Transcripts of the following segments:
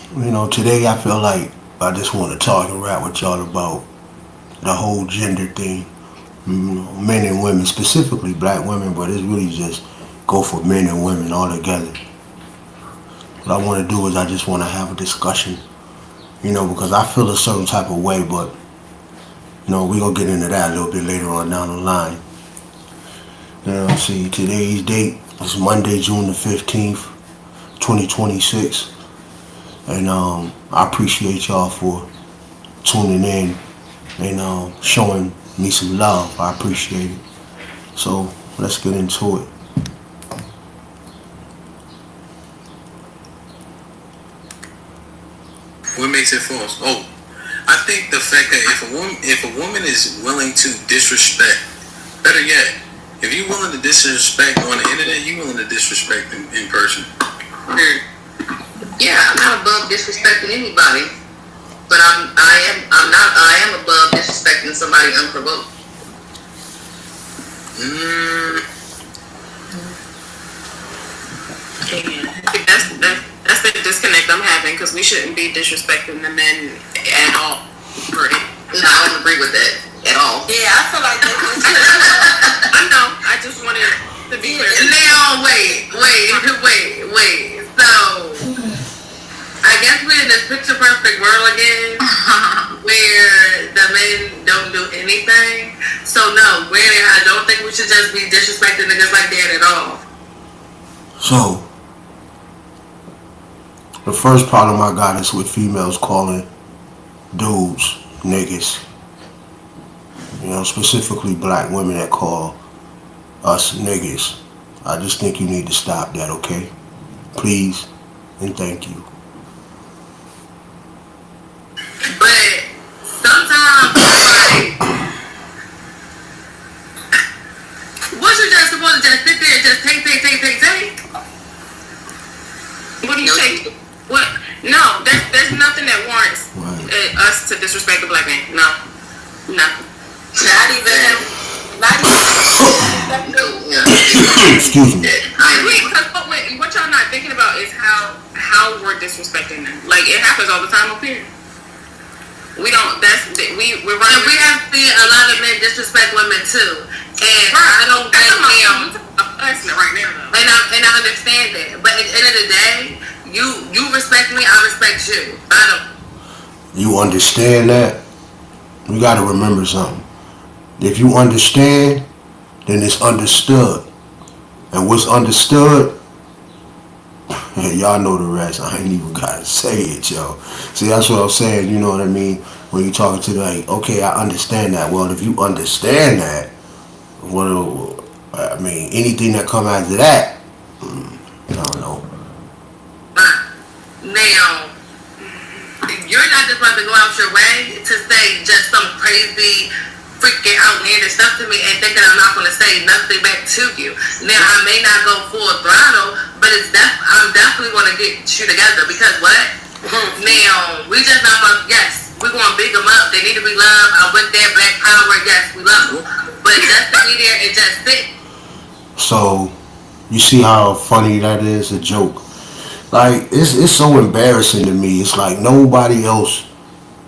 Today I feel like I just want to talk and rap with y'all about the whole gender thing. Men and women, specifically black women, but it's really just go for men and women all together. What I want to do is I just want to have a discussion, because I feel a certain type of way, but we're going to get into that a little bit later on down the line. See, today's date is Monday, June the 15th, 2026. And I appreciate y'all for tuning in and showing me some love. I appreciate it. So let's get into it. What makes it false? Oh, I think the fact that if a woman is willing to disrespect, better yet, if you're willing to disrespect on the internet, you're willing to disrespect in person. Yeah, I'm not above disrespecting anybody, but I am above disrespecting somebody unprovoked. I think that's the disconnect I'm having, because we shouldn't be disrespecting the men at all. Right? No, I don't agree with that at all. Yeah, I feel like that. I know. I just wanted to be clear. Now, wait. So, I guess we're in this picture perfect world again, where the men don't do anything. So no, really, I don't think we should just be disrespecting niggas like that at all. So, the first problem I got is with females calling dudes niggas. Specifically black women that call us niggas. I just think you need to stop that, okay? Please and thank you. But sometimes, like, what you just supposed to just sit there and just take? What do you say? What? No, there's nothing that warrants us to disrespect the black man. No, nothing. Not even. Excuse me. What y'all not thinking about is how we're disrespecting them. Like, it happens all the time up here. We don't. We're running. And we have seen a lot of men disrespect women too, and I don't think right now though. And I understand that. But at the end of the day, you respect me, I respect you. I don't. You understand that? You got to remember something. If you understand, then it's understood. And what's understood, y'all know the rest. I ain't even got to say it, yo. See, that's what I'm saying, you know what I mean? When you're talking to like, okay, I understand that. Well, if you understand that, anything that come after that, I don't know. Now, you're not just about to go out your way to say just some crazy, freaking outlandish stuff to me and thinking I'm not going to say nothing back to you. Now, I may not go full throttle, but I'm definitely going to get you together because what? Now, we just not going to, yes, we're going to big them up. They need to be loved. I'm with that black power. Yes, we love them. But just to be there and just sit. So, you see how funny that is? A joke. Like, it's so embarrassing to me. It's like nobody else,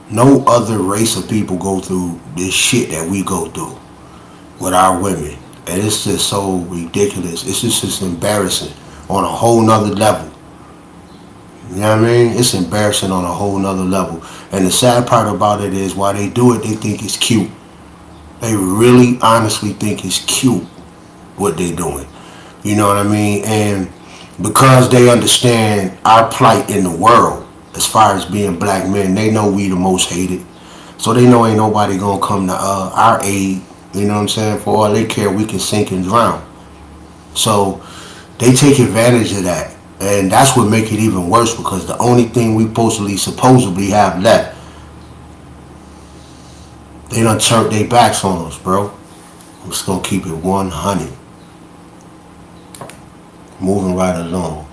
no other race of people go through this shit that we go through with our women. And it's just so ridiculous. It's just embarrassing on a whole nother level. You know what I mean? It's embarrassing on a whole nother level. And the sad part about it is while they do it, they think it's cute. They really honestly think it's cute what they doing. You know what I mean? And because they understand our plight in the world as far as being black men, they know we the most hated. So they know ain't nobody gonna come to our aid. You know what I'm saying? For all they care, we can sink and drown. So they take advantage of that. And that's what make it even worse because the only thing we supposedly have left, they done turned their backs on us, bro. I'm just gonna keep it 100. Moving right along.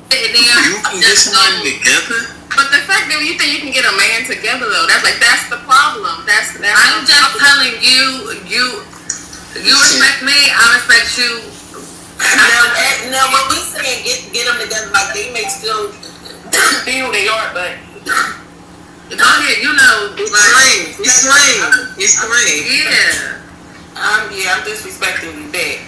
You can get somebody together? But the fact that you think you can get a man together though, that's the problem. I'm just telling you respect me, I respect you. know, like, It's extreme. yeah. Yeah, I'm disrespecting you back.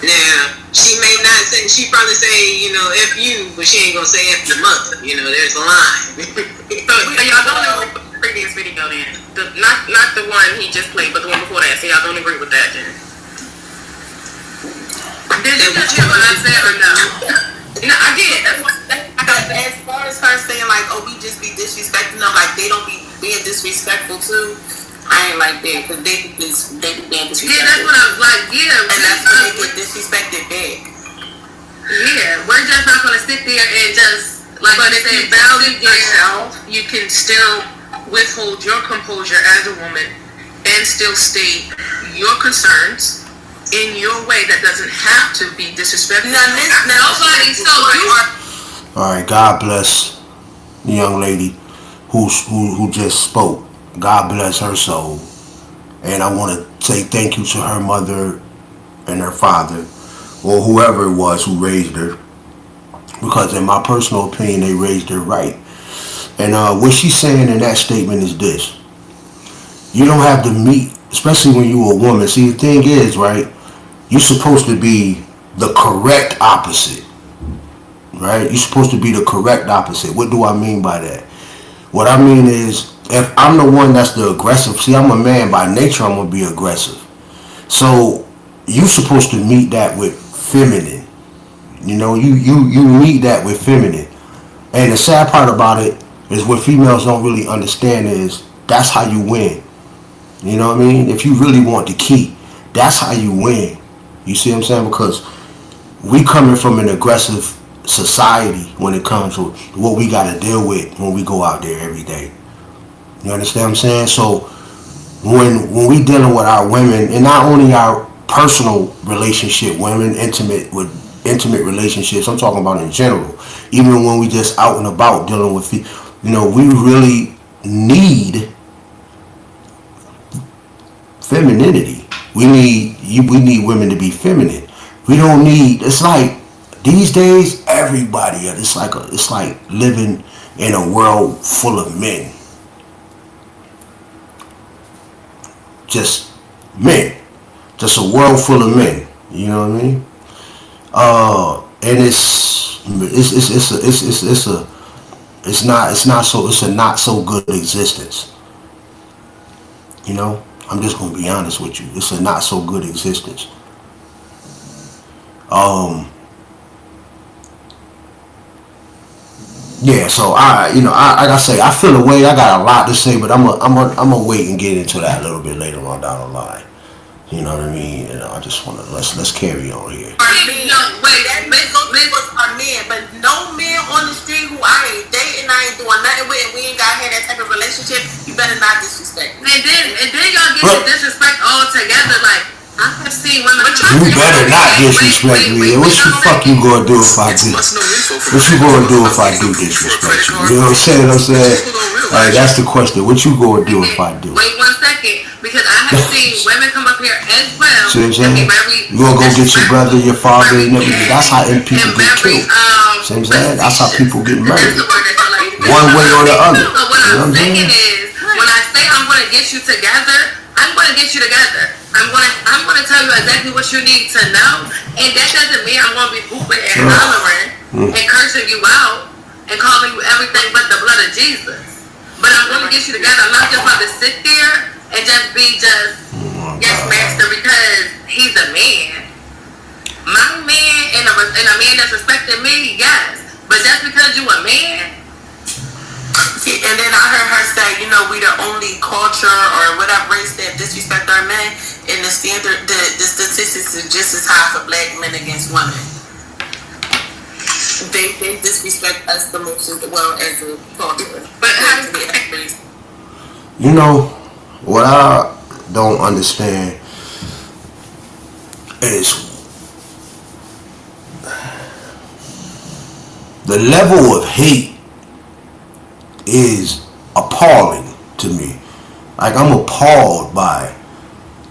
Now, she may not say, she probably say, F you, but she ain't gonna say F your mother. There's a line. So y'all don't agree with the previous video then? Not the one he just played, but the one before that. So y'all don't agree with that then? Did you just hear what I said or no? No, I did. As far as her saying, like, oh, we just be disrespecting them, like, they don't be being disrespectful too, I ain't like that, because they be being disrespectful. Yeah, that's what I was like. Yeah, And that's when they get disrespected back. yeah, we're just not gonna sit there and just like. But you if you said, value sit there. yourself, you can still withhold your composure as a woman and still state your concerns in your way that doesn't have to be disrespectful. Nobody. So you. All right, God bless the young lady who just spoke. God bless her soul. And I want to say thank you to her mother and her father, or whoever it was who raised her. Because in my personal opinion, they raised her right. And what she's saying in that statement is this. You don't have to meet, especially when you're a woman. See, the thing is, right, you're supposed to be the correct opposite. Right? You're supposed to be the correct opposite. What do I mean by that? What I mean is, if I'm the one that's the aggressive, see, I'm a man by nature, I'm going to be aggressive. So, you're supposed to meet that with feminine. You meet that with feminine. And the sad part about it is what females don't really understand is that's how you win. You know what I mean? If you really want to keep, that's how you win. You see what I'm saying? Because we coming from an aggressive society when it comes to what we got to deal with when we go out there every day. You understand what I'm saying? So when we dealing with our women, and not only our personal relationship, women, intimate relationships, I'm talking about in general. Even when we just out and about dealing with, we really need femininity. We need women to be feminine. We don't need. It's like these days, everybody. It's like living in a world full of men. Just men. Just a world full of men. You know what I mean? And it's a not so good existence. I'm just gonna be honest with you. It's a not so good existence. Yeah, so like I say, I feel a way. I got a lot to say, but I'm gonna wait and get into that a little bit later on down the line. You know what I mean? I just wanna let's carry on here. Are men, but no man on the street who I ain't dating, I ain't doing nothing with, and we ain't got had that type of relationship. You better not disrespect me. And then y'all get the disrespect all together. Like I have seen women. You better not disrespect me. What the fuck you gonna do if I do? What you gonna do if I do disrespect you? You know what I'm saying? Like that's the question. What you gonna do if I do? Wait 1 second, because I have seen women come up here as well. See what I'm saying? You gonna go get your brother, your father, and everything. That's how people get killed. See what I'm saying? That's how people get murdered. One way or the other. So what I'm saying is, when I say I'm gonna get you together, I'm gonna get you together. I'm gonna tell you exactly what you need to know, and that doesn't mean I'm gonna be hooping and hollering and cursing you out and calling you everything but the blood of Jesus. But I'm gonna get you together. I'm not just about to sit there and just be yes master because he's a man. My man and a man that's respecting me, yes. But just because you a man. See, and then I heard her say, we the only culture or whatever race that disrespect our men, and the statistics is just as high for black men against women. They disrespect us the most as well as a culture. But what I don't understand is the level of hate is appalling to me. Like I'm appalled by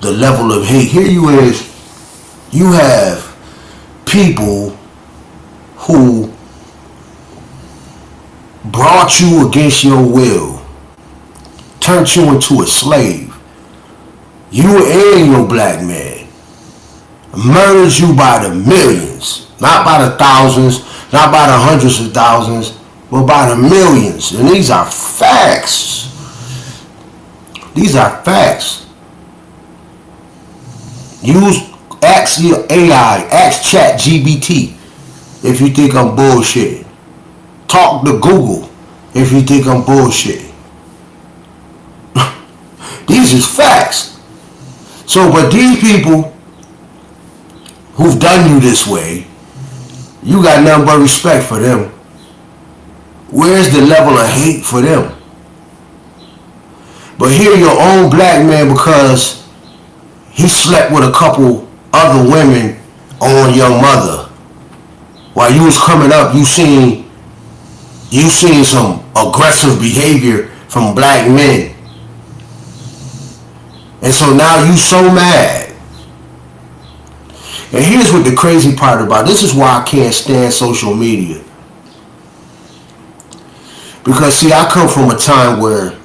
the level of hate. Here you have people who brought you against your will turned you into a slave. You and your black man murders you by the millions, not by the thousands, not by the hundreds of thousands, but by the millions. And these are facts. These are facts. Ask your AI, ask ChatGPT if you think I'm bullshitting. Talk to Google if you think I'm bullshitting. These is facts. So, but these people who've done you this way, you got nothing but respect for them. Where's the level of hate for them? But here your own black man, because he slept with a couple other women on your mother. While you was coming up, you seen some aggressive behavior from black men. And so now you so mad. And here's what the crazy part about this is why I can't stand social media. Because see, I come from a time where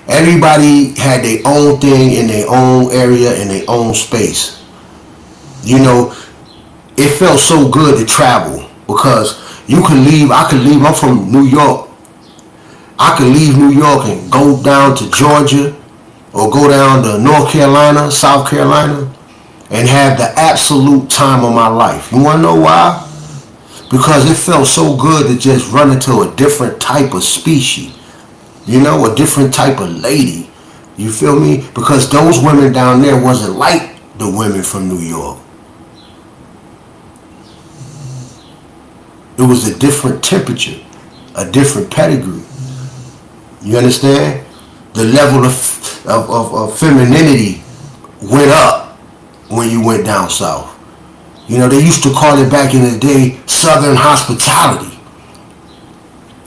everybody had their own thing in their own area, in their own space. You know, it felt so good to travel because you can leave. I could leave. I'm from New York. I could leave New York and go down to Georgia or go down to North Carolina, South Carolina, and have the absolute time of my life. You want to know why? Because it felt so good to just run into a different type of species. You know, a different type of lady. You feel me? Because those women down there wasn't like the women from New York. It was a different temperature, a different pedigree. You understand? The level of femininity went up when you went down south. You know, they used to call it back in the day Southern hospitality.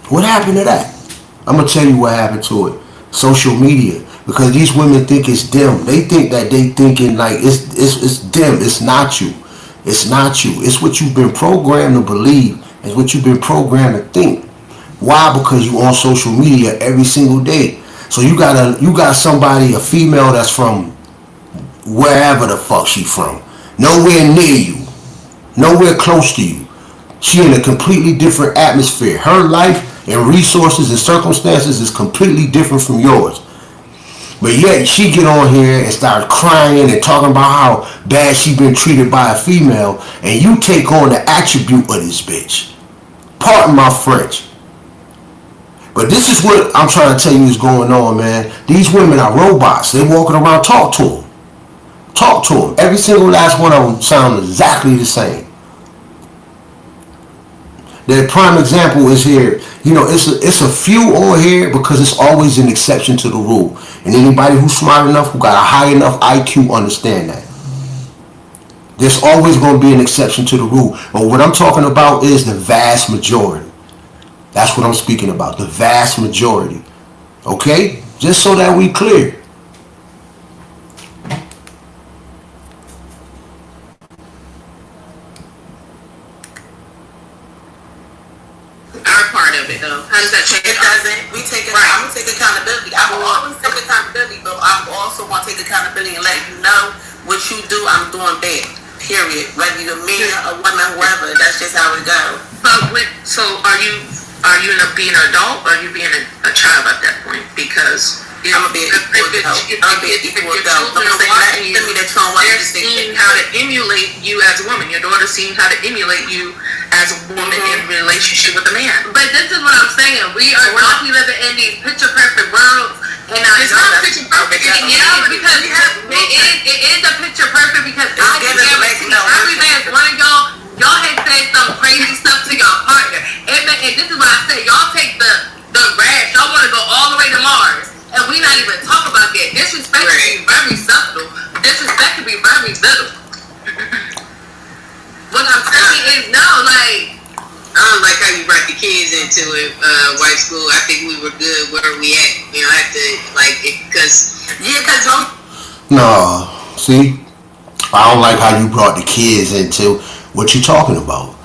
What happened to that? I'm going to tell you what happened to it. Social media. Because these women think it's them. They think that they thinking like it's them. It's not you. It's not you. It's what you've been programmed to believe. It's what you've been programmed to think. Why? Because you on social media every single day. So you got somebody, a female that's from wherever the fuck she from. Nowhere near you. Nowhere close to you. She in a completely different atmosphere. Her life and resources and circumstances is completely different from yours. But yet she get on here and start crying and talking about how bad she been treated by a female, and you take on the attribute of this bitch. Pardon my French. But this is what I'm trying to tell you is going on, man. These women are robots. They walking around, talk to them. Talk to them. Every single last one of them sound exactly the same. The prime example is here. You know, it's a few on here because it's always an exception to the rule. And anybody who's smart enough, who got a high enough IQ, understand that. There's always going to be an exception to the rule. But what I'm talking about is the vast majority. That's what I'm speaking about. The vast majority. Okay? Just so that we clear. Our part of it, though. How does that change? It doesn't. I'm gonna take accountability. I will always take accountability, but I also want to take accountability and let you know what you do, I'm doing bad. Period. Whether you're a man, a woman, whoever. That's just how it goes. So are you being an adult or are you being a child at that point? Because I'm gonna be an equal adult. I'm gonna be an equal adult. I'm gonna say that to me that you don't want to they're seeing how to emulate you as a woman. Your daughter's seeing how to emulate you as a woman in relationship with a man. But this is what I'm saying. We are not living in these picture perfect worlds. And It's not picture perfect. Yeah, because it is a picture perfect because I can guarantee every last one of y'all have said some crazy stuff to your partner. And this is what I say. Y'all take the rash. Y'all want to go all the way to Mars. And we not even talk about that. Disrespect can be very subtle. Disrespect can be very little. What I'm saying is no, like. I don't like how you brought the kids into it, white school. I think we were good where we at. You know, I have to, like, because No, see? I don't like how you brought the kids into what you're talking about.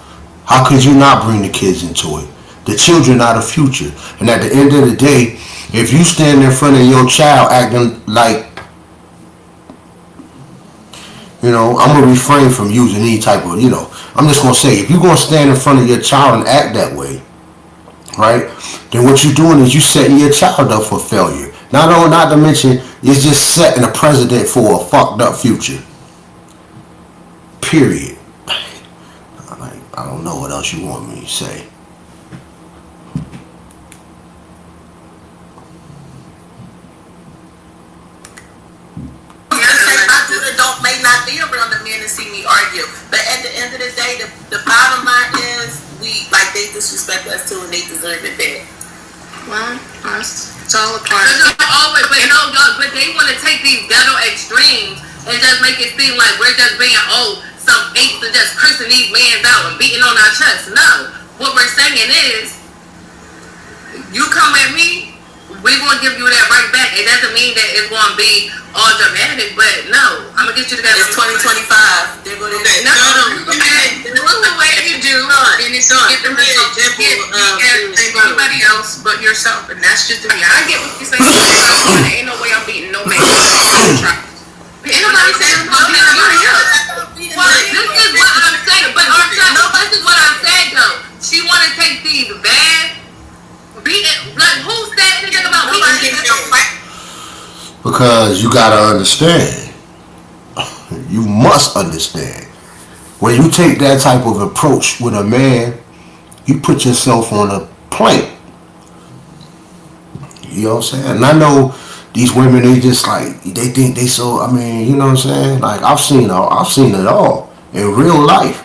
How could you not bring the kids into it? The children are the future. And at the end of the day, if you stand in front of your child acting like, I'm gonna refrain from using any type of, I'm just gonna say, if you're gonna stand in front of your child and act that way, right? Then what you're doing is you setting your child up for failure. Not to mention, it's just setting a precedent for a fucked up future. Period. I don't know what else you want me to say. May not be around the men to see me argue, but at the end of the day, the bottom line is they disrespect us too, and they deserve it back. Well, it's all a part. But they want to take these ghetto extremes and just make it seem like we're just being some apes and just cursing these men out and beating on our chests. No, what we're saying is, you come at me, we're gonna give you that right back. It doesn't mean that it's gonna be all dramatic, but no, I'm gonna get you together. It's 2025. They're gonna Look the way you do, and it's get the anybody else but yourself, and that's just me. I get what you're saying. Ain't no way I'm beating no man. Ain't nobody saying I'm beating nobody else. Well, this is what I'm saying, but this is what I'm saying though. She wanna take these bad beating, like who said anything about beating? Because you gotta understand. You must understand. When you take that type of approach with a man, you put yourself on a plank. You know what I'm saying? And I know these women, they just they think they so, you know what I'm saying? Like, I've seen it all in real life.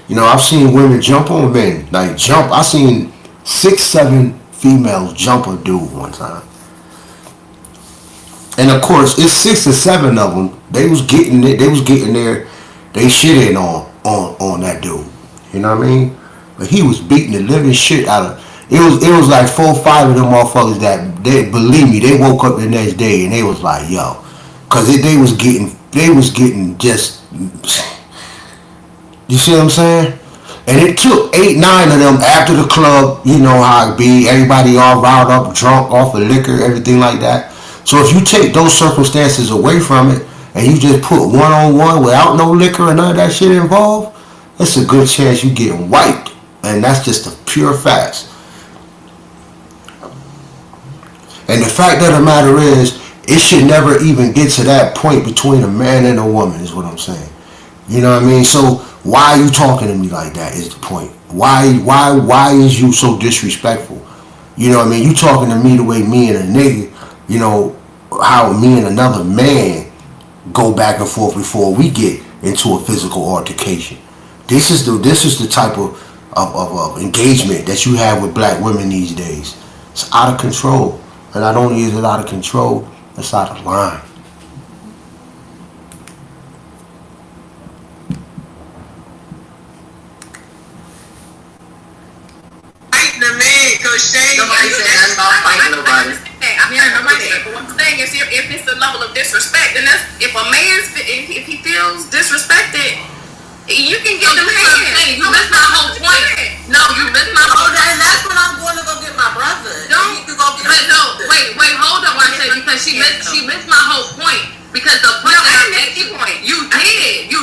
I've seen women jump on men. I seen 6-7 females jump a dude one time. And of course, it's 6 or 7 of them. They was getting they shit in on that dude. You know what I mean? But he was beating the living shit out of. It was like 4 or 5 of them motherfuckers that believe me, they woke up the next day and they was like, yo, cause they was getting just. You see what I'm saying? And it took 8, 9 of them after the club. You know how it be. Everybody all riled up, drunk off of liquor, everything like that. So if you take those circumstances away from it and you just put one-on-one without no liquor and none of that shit involved, it's a good chance you getting wiped. And that's just the pure facts. And the fact of the matter is, it should never even get to that point between a man and a woman, is what I'm saying. You know what I mean? So why are you talking to me like that is the point. Why is you so disrespectful? You know what I mean? You talking to me the way me and a nigga, how me and another man go back and forth before we get into a physical altercation. This is the type of engagement that you have with black women these days. It's out of control. And not only is it out of control, it's out of line. Fighting the man, Coach Shane. Nobody said nothing about fighting nobody. Nobody said. But what I'm saying is, if it's a level of disrespect, and that's if a man if he feels disrespected, you can get the man. You missed my whole point. No, you missed my whole point. And that's when I'm going to go get my brother. Wait, hold on one second, because she missed my whole point. Because the point you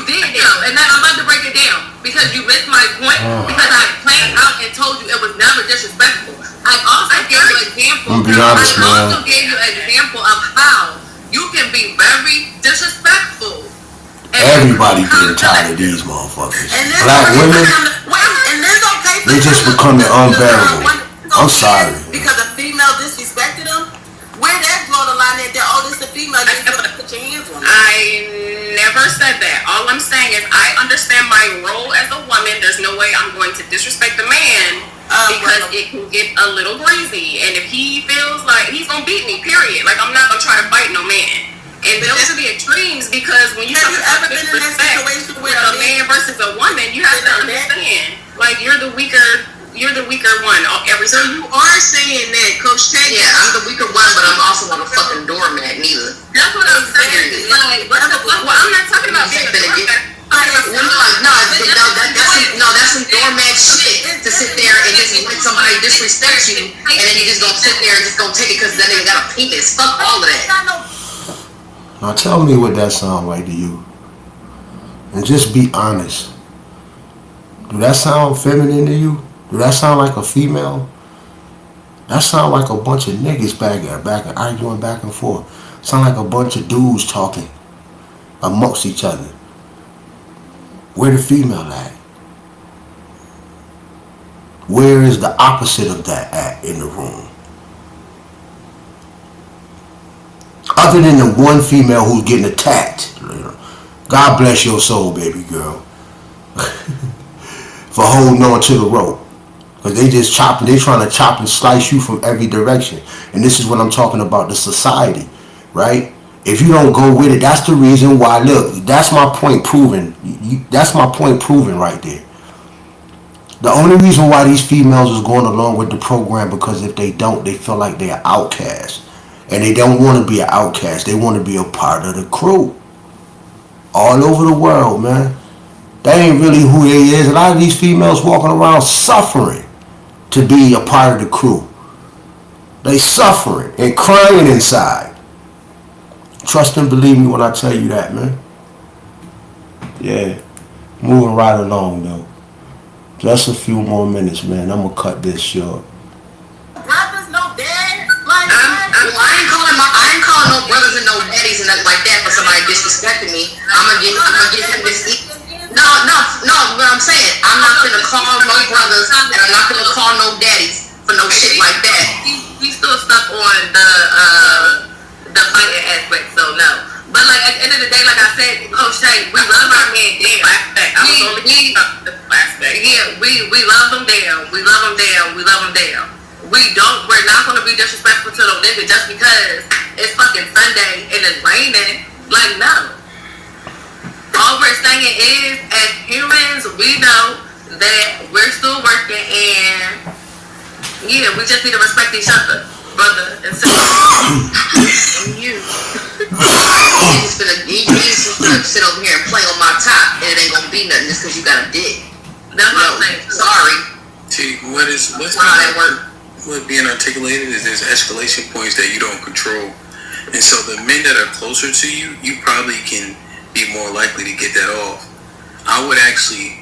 did though, and then I'm about to break it down because you missed my point. Because I played out and told you it was never disrespectful. I also gave you an example. I gave you an example of how you can be very disrespectful. Everybody getting tired of these motherfuckers. Black women, they just becoming unbearable. I'm sorry. Because a female disrespected them, where that draw the line at? This is a female, you just put your hands on it. I never said that. All I'm saying is I understand my role as a woman. There's no way I'm going to disrespect a man because it can get a little breezy. And if he feels like he's going to beat me, period. Like, I'm not going to try to fight no man. And those are the extremes because when you have you ever been in that situation with a man versus a woman, you have to understand. Like, you're the weaker one every time. So you are saying that, Coach Tate? Yeah, I'm the weaker one, but I'm also not a fucking doormat neither. That's what I'm saying. Like, well, I'm not talking about being a doormat. That's some doormat shit to sit there and just let somebody disrespect you, and then you just gonna sit there and just gonna take it because then they got a penis. Fuck all of that. Now tell me what that sound like to you. And just be honest. Do that sound feminine to you? Do that sound like a female? That sound like a bunch of niggas back and arguing back and forth. Sound like a bunch of dudes talking amongst each other. Where the female at? Where is the opposite of that at in the room? Other than the one female who's getting attacked. God bless your soul, baby girl. For holding on to the rope. Because they trying to chop and slice you from every direction. And this is what I'm talking about, the society, right? If you don't go with it, that's the reason why, look, that's my point proven. That's my point proven right there. The only reason why these females is going along with the program, because if they don't, they feel like they're outcasts. And they don't want to be an outcast. They want to be a part of the crew. All over the world, man. That ain't really who they is. A lot of these females walking around suffering to be a part of the crew. They suffering and crying inside. Trust and believe me when I tell you that, man. Yeah. Moving right along, though. Just a few more minutes, man. I'm going to cut this short. Brothers, no dad. I ain't calling no brothers and no daddies and nothing like that for somebody disrespecting me. I'm gonna give him this. No. What I'm saying, I'm not gonna call no brothers and I'm not gonna call no daddies for no shit like that. We still stuck on the fighting aspect, so no. But like at the end of the day, like I said, Coach Shay, we love our men down. We love them down. We love them down. We love them down. We're not gonna be disrespectful to the nigga just because it's fucking Sunday and it's raining. Like, no. All we're saying is, as humans, we know that we're still working and yeah, we just need to respect each other, brother and sister. And you just gonna sit over here and play on my top and it ain't gonna be nothing just because you got a dick. That's what I'm saying. Sorry. See, what being articulated is there's escalation points that you don't control. And so the men that are closer to you, you probably can be more likely to get that off. I would actually,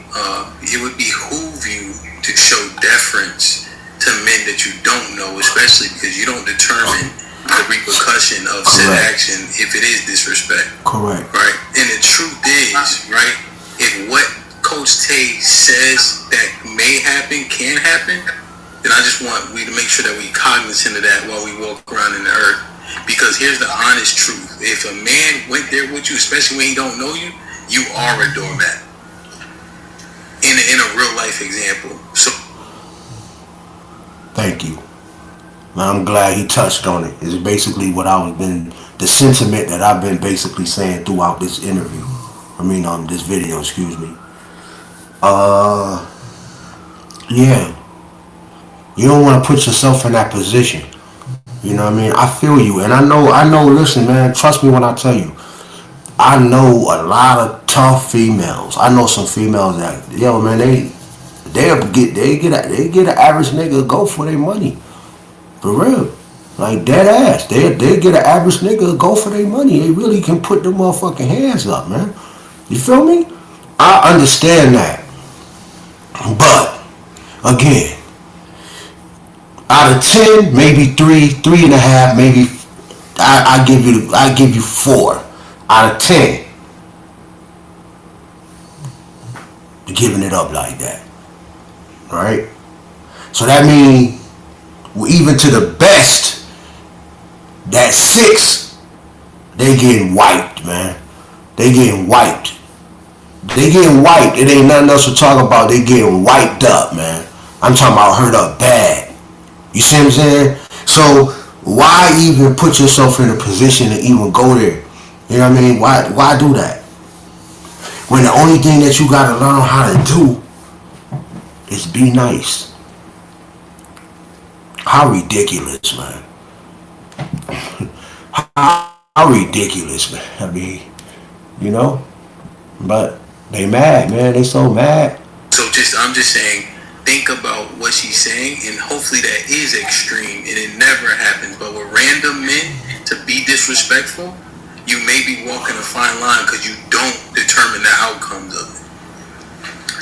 it would behoove you to show deference to men that you don't know, especially because you don't determine the repercussion of said action if it is disrespect. Correct. Right? And the truth is, right, if what Coach Tay says that may happen can happen, then I just want we to make sure that we cognizant of that while we walk around in the earth. Because here's the honest truth. If a man went there with you, especially when he don't know you, you are a doormat. In a real life example. So thank you. I'm glad he touched on it. It's basically what the sentiment that I've been basically saying throughout this interview. This video, excuse me. Yeah. You don't want to put yourself in that position. You know what I mean? I feel you. And I know, listen, man, trust me when I tell you. I know a lot of tough females. I know some females that, man, they get an average nigga go for their money. For real. Like dead ass. They get an average nigga go for their money. They really can put the motherfucking hands up, man. You feel me? I understand that. But again, out of 10, maybe 3.5, maybe I give you 4 out of 10. Giving it up like that, right? So that means even to the best, that 6, they getting wiped, man. They getting wiped. It ain't nothing else to talk about. They getting wiped up, man. I'm talking about hurt up bad. You see what I'm saying? So why even put yourself in a position to even go there? You know what I mean? Why do that? When the only thing that you gotta learn how to do is be nice. How ridiculous, man. How ridiculous, man. But They mad, man. They so mad. So I'm just saying, think about what she's saying, and hopefully that is extreme, and it never happens. But with random men to be disrespectful, you may be walking a fine line because you don't determine the outcomes of it.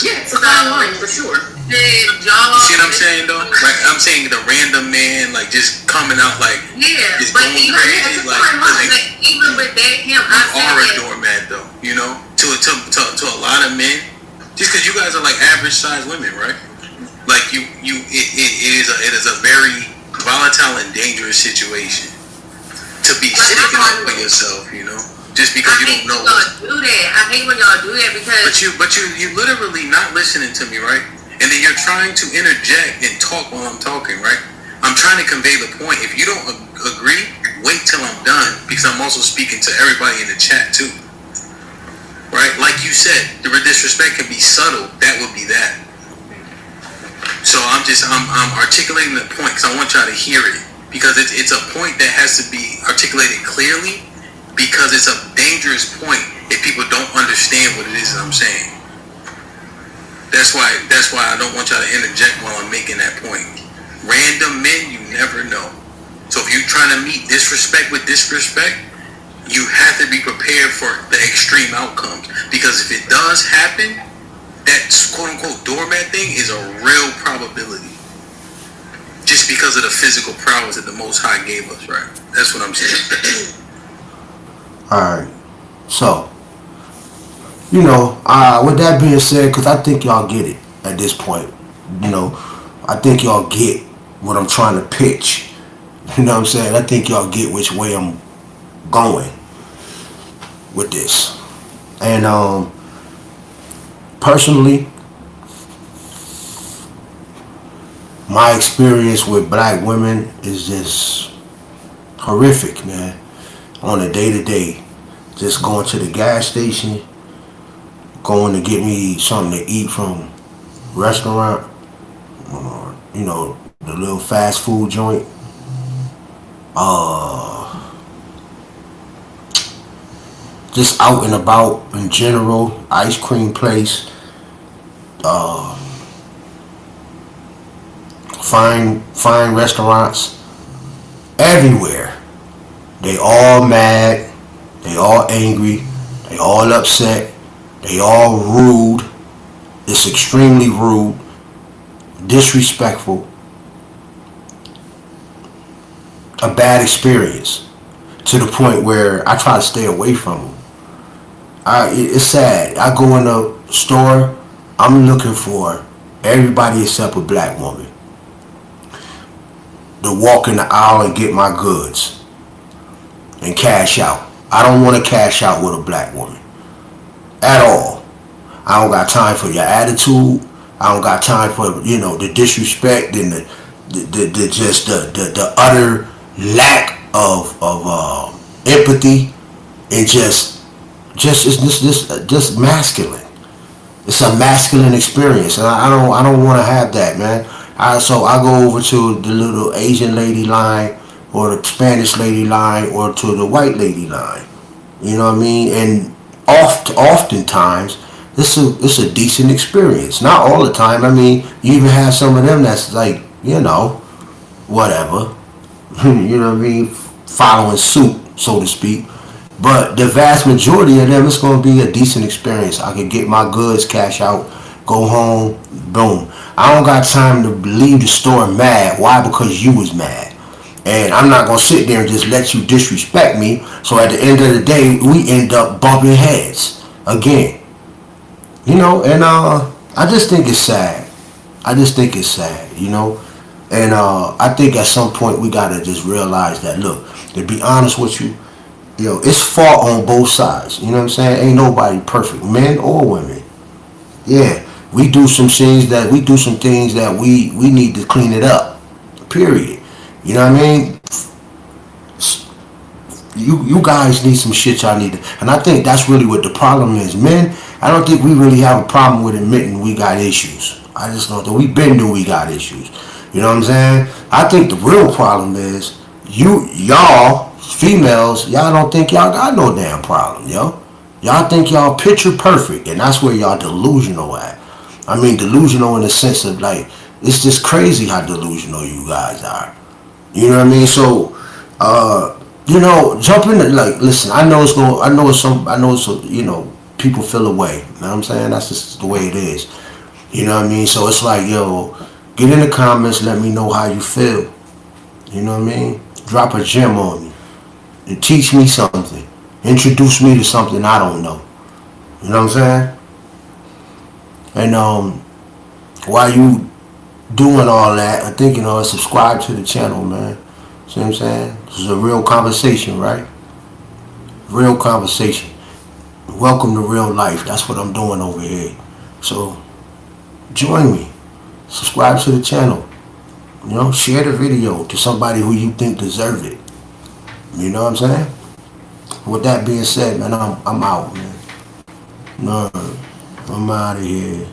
Yeah, it's a fine line for sure. Did y'all? See what I'm saying though? Like I'm saying, the random man, like just coming out like Yeah, just but going even, crazy, like even with that, him, I are a said that. doormat though. You know, to a lot of men, just because you guys are like average sized women, right? Like it is a very volatile and dangerous situation to be sticking up for yourself, you know, just because you don't know. Do that. I hate when y'all do that because. But you literally not listening to me, right? And then you're trying to interject and talk while I'm talking, right? I'm trying to convey the point. If you don't agree, wait till I'm done because I'm also speaking to everybody in the chat too, right? Like you said, the disrespect can be subtle. That would be that. So I'm articulating the point because I want y'all to hear it because it's a point that has to be articulated clearly because it's a dangerous point if people don't understand what it is that I'm saying. That's why I don't want y'all to interject while I'm making that point. Random men, you never know. So if you're trying to meet disrespect with disrespect, you have to be prepared for the extreme outcomes because if it does happen, that quote-unquote doormat thing is a real probability just because of the physical prowess that the Most High gave us, right? That's what I'm saying. Alright. So, you know, with that being said, because I think y'all get it at this point. You know, I think y'all get what I'm trying to pitch. You know what I'm saying? I think y'all get which way I'm going with this. And, personally, my experience with black women is just horrific, man. On a day-to-day, just going to the gas station, going to get me something to eat from restaurant, or, you know, the little fast food joint. Just out and about in general, ice cream place, fine restaurants, everywhere. They all mad, they all angry, they all upset, they all rude. It's extremely rude, disrespectful, a bad experience to the point where I try to stay away from them. It's sad. I go in the store, I'm looking for everybody except a black woman to walk in the aisle and get my goods and cash out. I don't want to cash out with a black woman at all. I don't got time for your attitude. I don't got time for, you know, the disrespect and the utter lack of empathy and just masculine. It's a masculine experience, and I don't want to have that, man. So I go over to the little Asian lady line, or the Spanish lady line, or to the white lady line. You know what I mean? And oftentimes, it's a decent experience. Not all the time. I mean, you even have some of them that's like, you know, whatever. You know what I mean? Following suit, so to speak. But the vast majority of them, it's going to be a decent experience. I can get my goods, cash out, go home, boom. I don't got time to leave the store mad. Why? Because you was mad. And I'm not going to sit there and just let you disrespect me. So at the end of the day, we end up bumping heads again. You know, and I just think it's sad. You know. And I think at some point we got to just realize that, look, to be honest with you, it's fault on both sides. You know what I'm saying? Ain't nobody perfect, men or women. Yeah, we do some things that we need to clean it up. Period. You know what I mean? You guys need some shit y'all need to, and I think that's really what the problem is. Men, I don't think we really have a problem with admitting we got issues. I just don't think we been knew we got issues. You know what I'm saying? I think the real problem is y'all females, y'all don't think y'all got no damn problem, yo. Y'all think y'all picture perfect, and that's where y'all delusional at. I mean, delusional in the sense of like, it's just crazy how delusional you guys are. You know what I mean? So, jump in. Like, listen, I know it's going. I know it's. People feel away. You know what I'm saying? That's just the way it is. You know what I mean? So it's like, yo, get in the comments. Let me know how you feel. You know what I mean? Drop a gem on me. And teach me something. Introduce me to something I don't know. You know what I'm saying? And while you doing all that, I think subscribe to the channel, man. See what I'm saying? This is a real conversation, right? Real conversation. Welcome to real life. That's what I'm doing over here. So join me. Subscribe to the channel. Share the video to somebody who you think deserve it. You know what I'm saying? With that being said, man, I'm out, man. No, I'm out of here.